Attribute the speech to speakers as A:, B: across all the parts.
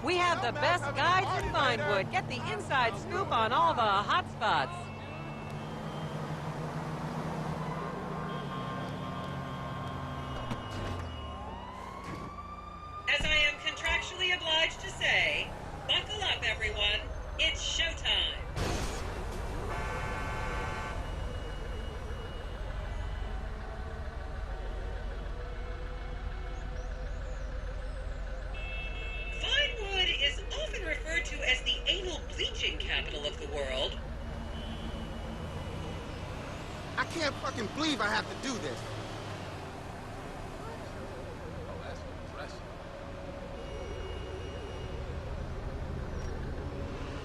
A: We have the best guides in Vinwood. Get the inside scoop on all the hot spots. As I am contractually obliged to say, buckle up, everyone. It's showtime. Vinwood is often referred to as the anal bleaching capital of the world.
B: I can't fucking believe I have to do this.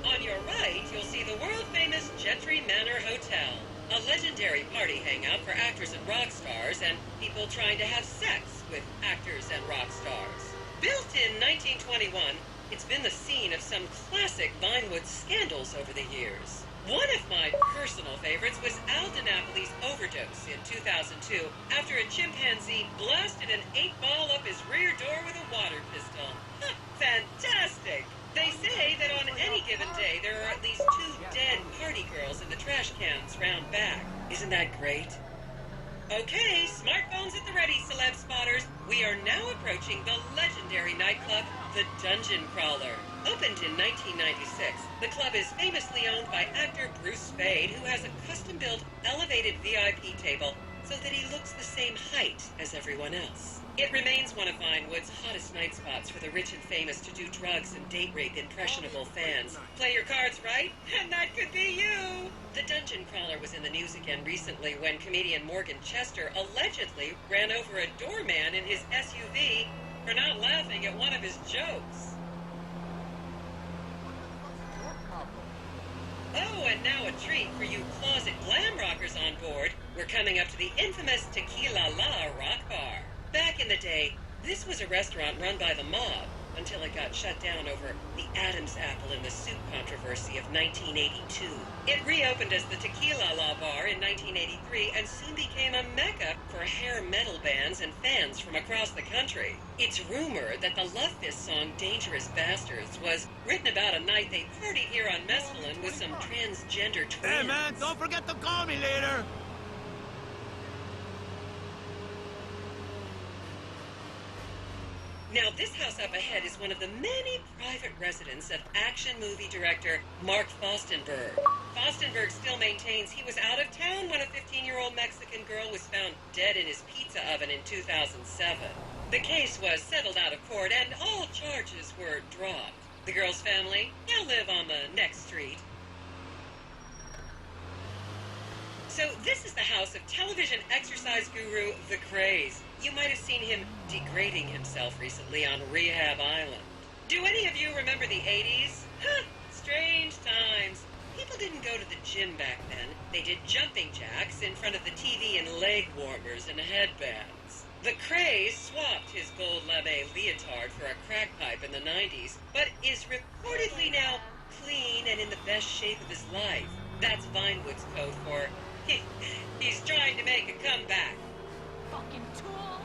A: On your right, you'll see the world-famous Gentry Manor Hotel, a legendary party hangout for actors and rock stars and people trying to have sex with actors and rock stars. Built in 1921, it's been the scene of some classic Vinewood scandals over the years. One of my personal favorites was Al DiNapoli's overdose in 2002 after a chimpanzee blasted an 8-ball up his rear door with a water pistol. Fantastic! They say that on any given day there are at least 2 dead party girls in the trash cans round back. Isn't that great? Okay, smartphones at the ready, celeb spotters. We are now approaching the legendary nightclub, the Dungeon Crawler. Opened in 1996, the club is famously owned by actor Bruce Spade, who has a custom-built elevated VIP table so that he looks the same height as everyone else. It remains one of Vinewood's hottest night spots for the rich and famous to do drugs and date rape impressionable fans. Play your cards right, and that could be you! The Dungeon Crawler was in the news again recently when comedian Morgan Chester allegedly ran over a doorman in his SUV for not laughing at one of his jokes. Oh, and now a treat for you closet glam rockers on board. We're coming up to the infamous Tequila Law Bar. Back in the day, this was a restaurant run by the mob until it got shut down over the Adam's apple in the soup controversy of 1982. It reopened as the Tequila Law Bar in 1983 and soon became a mecca for hair metal bands and fans from across the country. It's rumored that the Love Fist song Dangerous Bastards was written about a night they partied here on Mescaline with some transgender twins.
C: Hey man, don't forget to call me later!
A: Now, this house up ahead is one of the many private residence of action movie director Mark Fostenberg. Fostenberg still maintains he was out of town when a 15-year-old Mexican girl was found dead in his pizza oven in 2007. The case was settled out of court and all charges were dropped. The girl's family now live on the next street. So this is the house of television exercise guru The Craze. You might have seen him degrading himself recently on Rehab Island. Do any of you remember the 80s? Strange times. People didn't go to the gym back then. They did jumping jacks in front of the TV and leg warmers and headbands. The Craze swapped his gold lame leotard for a crack pipe in the 90s, but is reportedly now clean and in the best shape of his life. That's Vinewood's code for he's trying to make a comeback.
D: Fucking tool!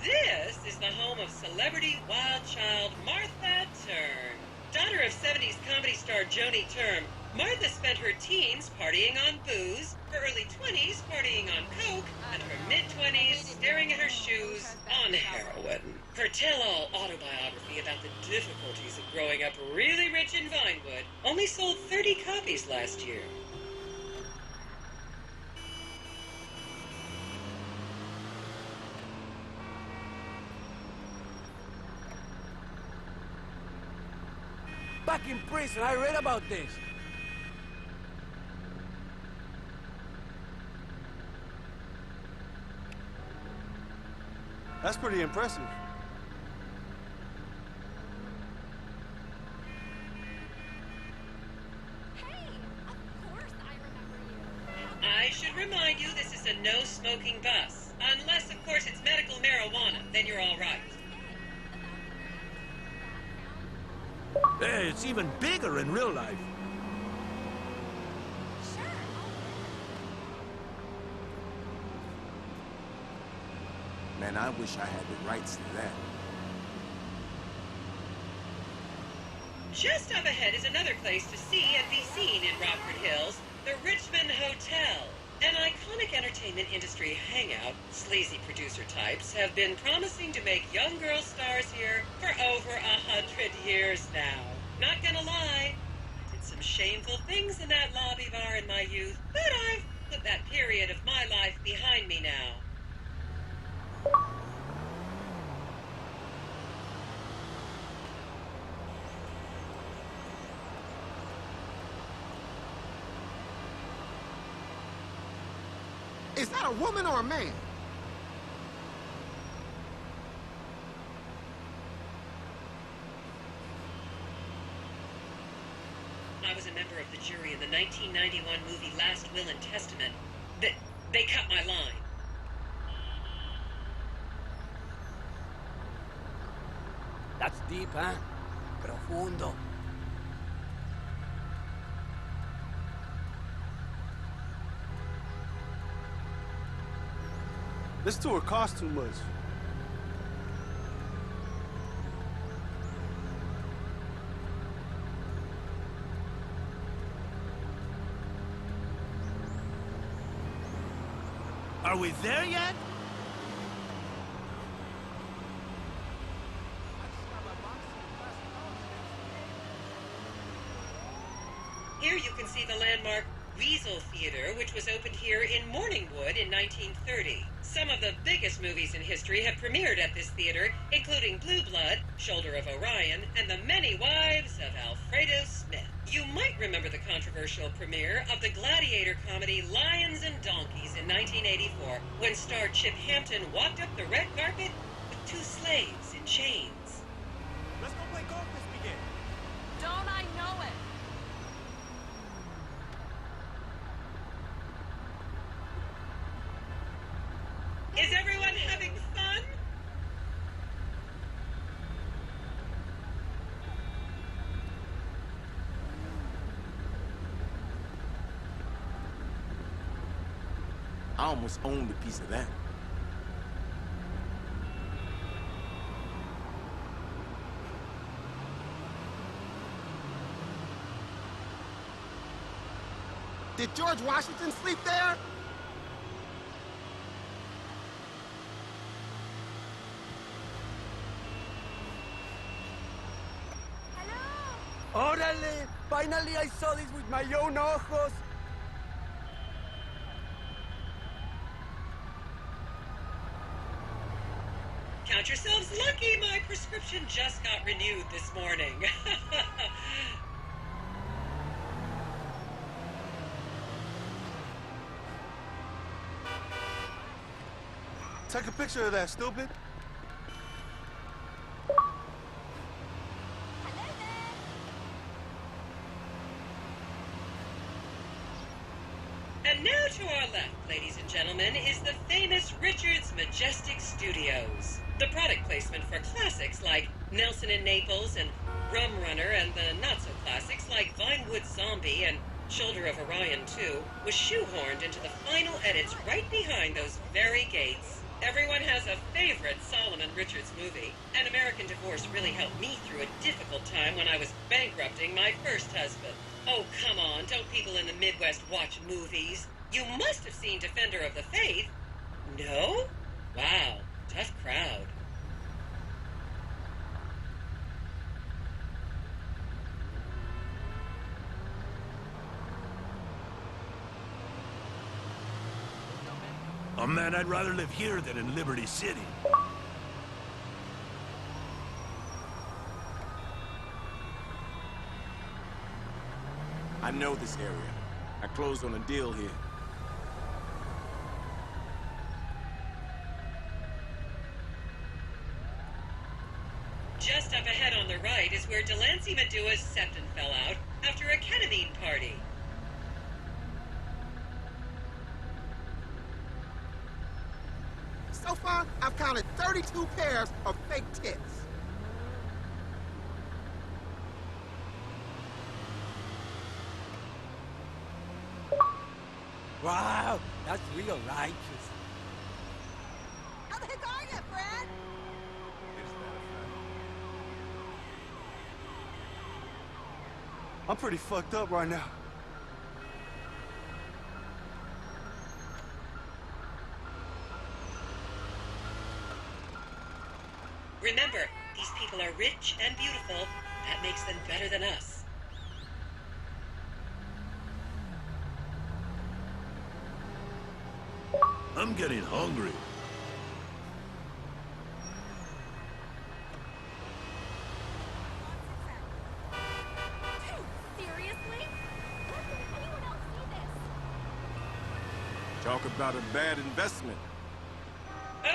A: This is the home of celebrity wild child Martha Turm. Daughter of 70s comedy star Joni Turm, Martha spent her teens partying on booze, her early 20s partying on coke, and her mid-20s staring at her shoes on heroin. Her tell-all autobiography about the difficulties of growing up really rich in Vinewood only sold 30 copies last year.
C: Back in prison, I read about this.
E: That's pretty impressive.
D: Hey, of course I remember you.
A: I should remind you this is a no-smoking bus. Unless, of course, it's medical marijuana, then you're all right.
C: Hey, it's even bigger in real life.
B: Man, I wish I had the rights to that.
A: Just up ahead is another place to see and be seen in Rockford Hills, the Richmond Hotel. An iconic entertainment industry hangout, sleazy producer types have been promising to make young girl stars here for over 100 years now. Not gonna lie, I did some shameful things in that lobby bar in my youth, but I've put that period of my life behind me now.
B: Is that a woman or a man?
A: I was a member of the jury in the 1991 movie Last Will and Testament. They cut my line.
E: That's deep, huh? Profundo.
F: This tour costs too much.
C: Are we there yet?
A: Here you can see the landmark Weasel Theater, which was opened here in Morningwood in 1930. Some of the biggest movies in history have premiered at this theater, including Blue Blood, Shoulder of Orion, and The Many Wives of Alfredo Smith. You might remember the controversial premiere of the gladiator comedy Lions and Donkeys in 1984, when star Chip Hampton walked up the red carpet with two slaves in chains.
F: Let's go play golf this weekend.
D: Don't I know it?
A: Is everyone having fun?
B: I almost owned a piece of that. Did George Washington sleep there?
E: Órale! Finally I saw this with my own ojos!
A: Count yourselves lucky, my prescription just got renewed this morning.
F: Take a picture of that, stupid.
A: And now to our left, ladies and gentlemen, is the famous Richard's Majestic Studios. The product placement for classics like Nelson and Naples and Rum Runner, and the not-so-classics like Vinwood Zombie and Shoulder of Orion 2 was shoehorned into the final edits right behind those very gates. Everyone has a favorite Solomon Richards movie. An American Divorce really helped me through a difficult time when I was bankrupting my first husband. Oh, come on, don't people in the Midwest watch movies? You must have seen Defender of the Faith. No? Wow, tough crowd.
C: Oh man, I'd rather live here than in Liberty City.
B: I know this area. I closed on a deal here.
A: Just up ahead on the right is where Delancey Medua's septon fell out after a ketamine party.
B: So far, I've counted 32 pairs of fake tits.
E: Wow, that's real righteous.
D: How the heck are it, Brad.
F: I'm pretty fucked up right now.
A: Remember, these people are rich and beautiful. That makes them better than us.
C: I'm getting hungry.
D: Dude, seriously? Where can anyone else see this?
B: Talk about a bad investment.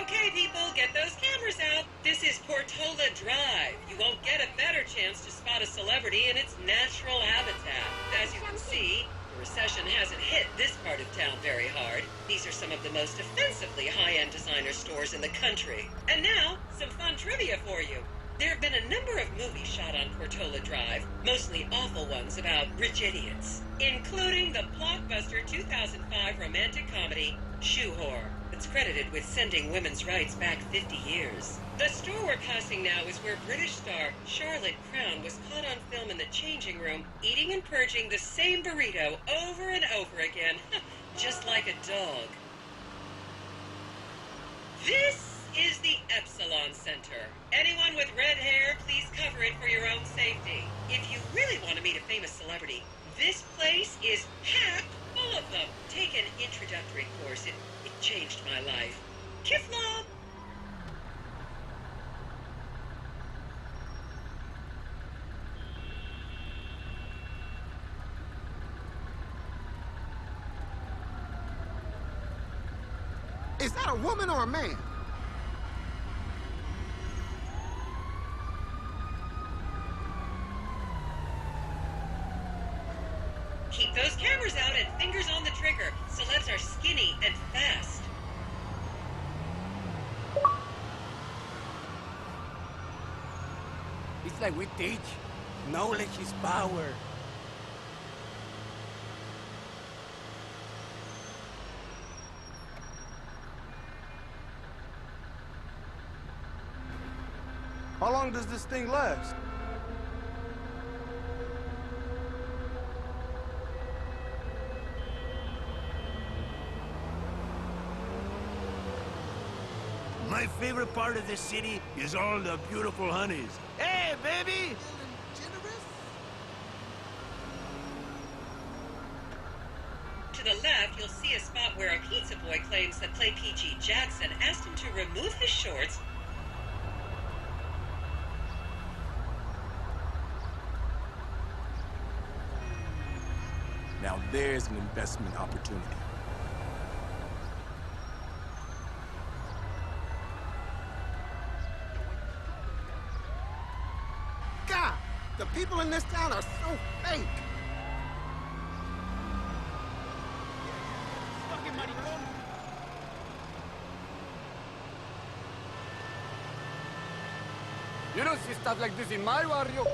A: Okay, people, get those cameras out. This is Portola Drive. You won't get a better chance to spot a celebrity in its natural habitat. As you can see, the recession hasn't hit this part of town very hard. These are some of the most offensively high-end designer stores in the country. And now, some fun trivia for you. There have been a number of movies shot on Portola Drive, mostly awful ones about rich idiots, including the blockbuster 2005 romantic comedy, Shoe Whore. It's credited with sending women's rights back 50 years. The store we're passing now is where British star Charlotte Crown was caught on film in the changing room, eating and purging the same burrito over and over again, just like a dog. This is the Epsilon Center. Anyone with red hair, please cover it for your own safety. If you really want to meet a famous celebrity, this place is packed full of them. Take an introductory course. It changed my life. Kifla!
G: Is that a woman or a man?
A: Keep those cameras out and fingers on the trigger. Celebs are skinny and fast.
E: It's like we teach. Knowledge is power.
F: How long does this thing last?
C: My favorite part of this city is all the beautiful honeys. Hey, baby!
A: To the left, you'll see a spot where a pizza boy claims that Play PG Jackson asked him to remove his shorts.
B: Now there's an investment opportunity.
G: God, the people in this town are so fake.
E: You don't see stuff like this in my barrio.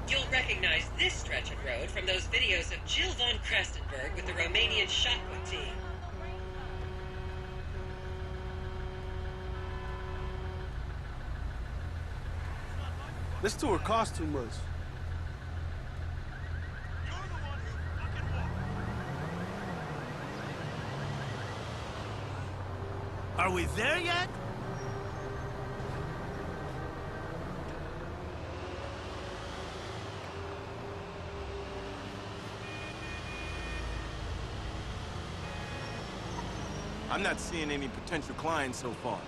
A: You'll recognize this stretch of road from those videos of Jill von Krastenberg with the Romanian shotgun team.
F: This tour costs too much.
C: Are we there yet?
B: I'm not seeing any potential clients so far.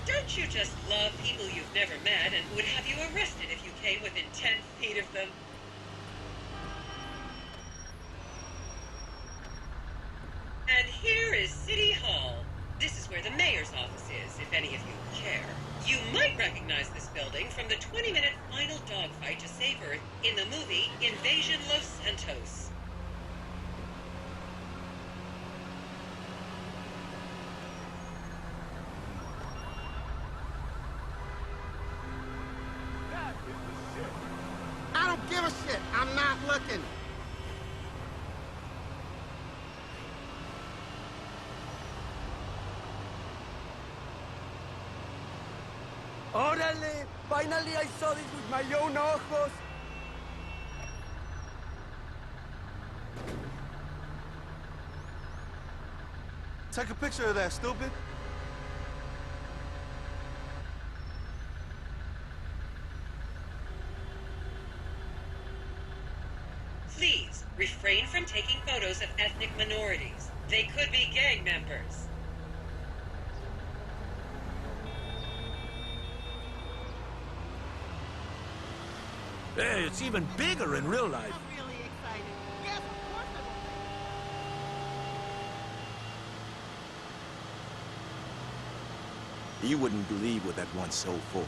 A: Don't you just love people you've never met and would have you arrested if you came within 10 feet of them? And here is City Hall. This is where the mayor's office is, if any of you care. You might recognize this building from the 20-minute final dogfight to save Earth in the movie Invasion Los Santos.
G: give a shit. I'm not looking.
E: Órale! Finally I saw this with my own ojos!
F: Take a picture of that, stupid.
A: Please, refrain from taking photos of ethnic minorities. They could be gang members.
C: Hey, it's even bigger in real life.
G: I'm really excited. Yes, of course I will.
B: You wouldn't believe what that one sold for.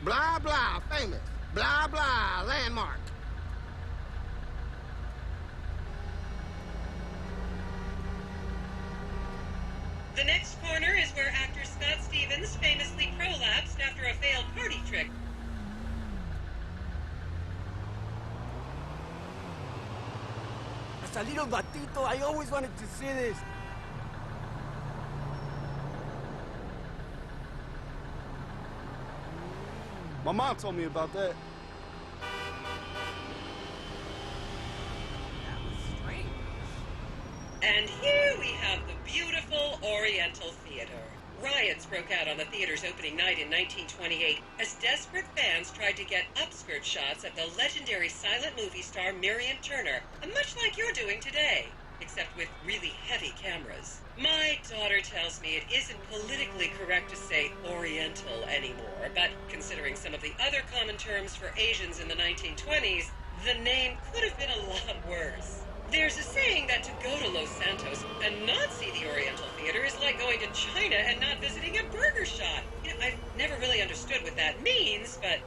G: Blah, blah, famous. Blah, blah, landmark.
A: The next corner is where actor Scott Stevens famously prolapsed after a failed party trick.
E: As a little batito, I always wanted to see this.
F: My mom told me about that.
D: That was strange.
A: And here we have the beautiful Oriental Theater. Riots broke out on the theater's opening night in 1928 as desperate fans tried to get upskirt shots of the legendary silent movie star Miriam Turner, much like you're doing today, except with really heavy cameras. My daughter tells me it isn't politically correct to say Oriental anymore, but considering some of the other common terms for Asians in the 1920s, the name could have been a lot worse. There's a saying that to go to Los Santos and not see the Oriental Theater is like going to China and not visiting a burger shop. You know, I've never really understood what that means, but